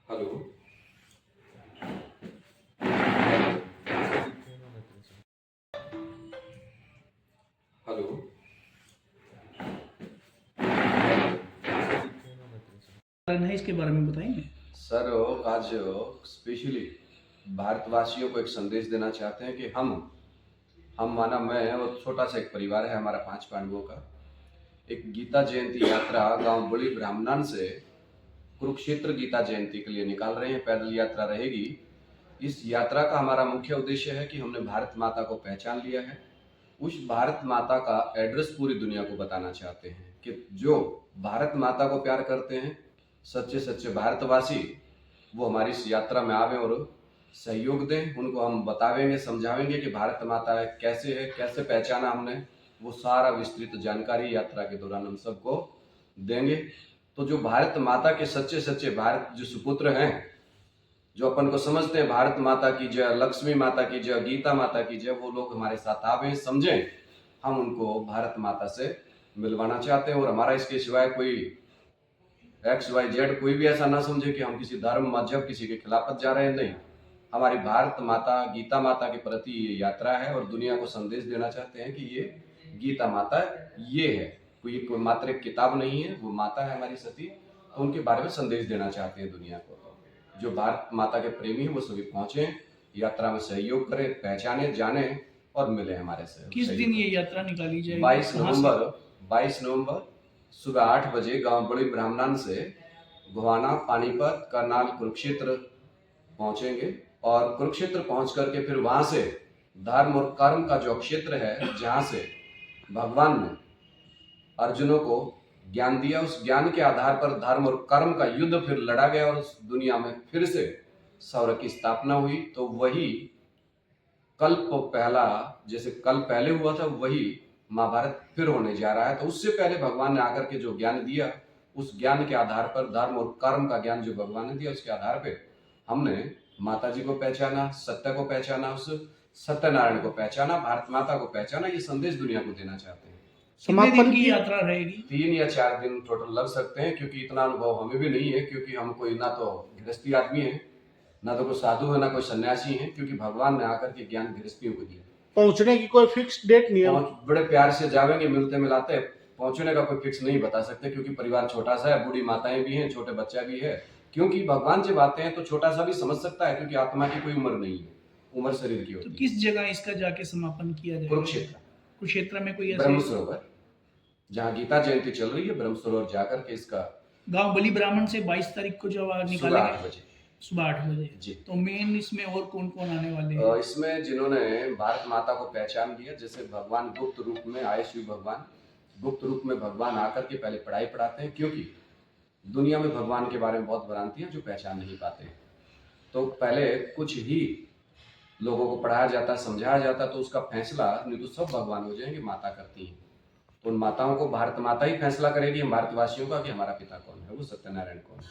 Hello. Hello. कारण है इसके बारे में बताएंगे। सर आज स्पेशली भारतवासियों को एक संदेश देना चाहते हैं कि हम माना मैं और छोटा सा एक परिवार है हमारा 5 पांडवों का। एक गीता जयंती यात्रा गांव बड़ी ब्राह्मणान से कुरुक्षेत्र गीता जयंती के लिए निकाल रहे हैं। पैदल यात्रा रहेगी। इस यात्रा का हमारा मुख्य उद्देश्य है कि हमने भारत माता को पहचान लिया है। उस भारत माता का एड्रेस पूरी दुनिया को बताना चाहते हैं कि जो भारत माता को प्यार करते हैं, सच्चे सच्चे भारतवासी, वो हमारी इस यात्रा में आवे और सहयोग दें। उनको हम बतावेंगे, समझावेंगे कि भारत माता कैसे है, कैसे पहचाना हमने, वो सारा विस्तृत जानकारी यात्रा के दौरान हम सबको देंगे। तो जो भारत माता के सच्चे सच्चे भारत जो सुपुत्र हैं, जो अपन को समझते हैं भारत माता की जय, लक्ष्मी माता की जय, गीता माता की जय, वो लोग हमारे साथ आवे, समझें। हम उनको भारत माता से मिलवाना चाहते हैं और हमारा इसके सिवाय कोई XYZ कोई भी ऐसा ना समझे कि हम किसी धर्म मजहब किसी के खिलाफत जा रहे हैं। नहीं, हमारी भारत माता गीता माता के प्रति ये यात्रा है और दुनिया को संदेश देना चाहते हैं कि ये गीता माता ये है, कोई मात्र एक किताब नहीं है, वो माता है हमारी सती। तो उनके बारे में संदेश देना चाहते हैं दुनिया को। जो भारत माता के प्रेमी हैं वो सभी पहुंचे, यात्रा में सहयोग करें, पहचाने, जाने और मिले हमारे से। किस दिन ये यात्रा निकाली जाएगी? 22 नवंबर सुबह 8 बजे गांव बड़ी ब्राह्मणान से गोहाना, पानीपत, करनाल, कुरुक्षेत्र पहुंचेंगे और कुरुक्षेत्र पहुंच करके फिर वहां से धर्म और कर्म का जो क्षेत्र है, जहां से भगवान ने अर्जुनों को ज्ञान दिया, उस ज्ञान के आधार पर धर्म और कर्म का युद्ध फिर लड़ा गया और उस दुनिया में फिर से सौर की स्थापना हुई। तो वही कल्प पहला, जैसे कल पहले हुआ था, वही महाभारत फिर होने जा रहा है। तो उससे पहले भगवान ने आकर के जो ज्ञान दिया, उस ज्ञान के आधार पर धर्म और कर्म का ज्ञान जो भगवान ने दिया, उसके आधार पर हमने माता जी को पहचाना, सत्य को पहचाना, उस सत्यनारायण को पहचाना, भारत माता को पहचाना। ये संदेश दुनिया को देना चाहते हैं। कितने दिन की यात्रा रहेगी? 3 या 4 दिन टोटल लग सकते हैं, क्योंकि इतना अनुभव हमें भी नहीं है, क्योंकि हम कोई ना तो गृहस्थी आदमी है, ना तो कोई साधु है, ना कोई सन्यासी है, क्योंकि भगवान ने आकर के ज्ञान गृहस्थियों को दिया। पहुंचने की कोई फिक्स डेट नहीं है? बड़े प्यार से जावेंगे, मिलते मिलाते। पहुंचने का कोई फिक्स नहीं बता सकते, क्योंकि परिवार छोटा सा है, बूढ़ी माताएं भी हैं, छोटे बच्चा भी है। क्योंकि भगवान जब आते हैं तो छोटा सा भी समझ सकता है, क्योंकि आत्मा की कोई उम्र नहीं है, उम्र शरीर की होती है। तो किस जगह इसका जाके समापन किया जाएगा? कुरुक्षेत्र में कोई ब्रह्म सरोवर, जहाँ गीता जयंती चल रही है, ब्रह्म सरोवर जाकर के इसका गांव बली ब्राह्मण से 22 तारीख को जब निकालेंगे 8 बजे सुबह 8 बजे जी। तो मेन इसमें और कौन कौन आने वाले हैं? इसमें जिन्होंने भारत माता को पहचान लिया, जैसे भगवान गुप्त रूप में आए, शिव भगवान गुप्त रूप में भगवान आकर के पहले पढ़ाई पढ़ाते हैं, क्योंकि दुनिया में भगवान के बारे में बहुत भ्रांतियां जो पहचान नहीं पाते हैं। तो पहले कुछ ही लोगों को पढ़ाया जाता, समझाया जाता, तो उसका फैसला नहीं तो सब भगवान हो जाएंगे, माता करती हैं। तो उन माताओं को भारत माता ही फैसला करेगी हम भारतवासियों का कि हमारा पिता कौन है, वो सत्यनारायण कौन है।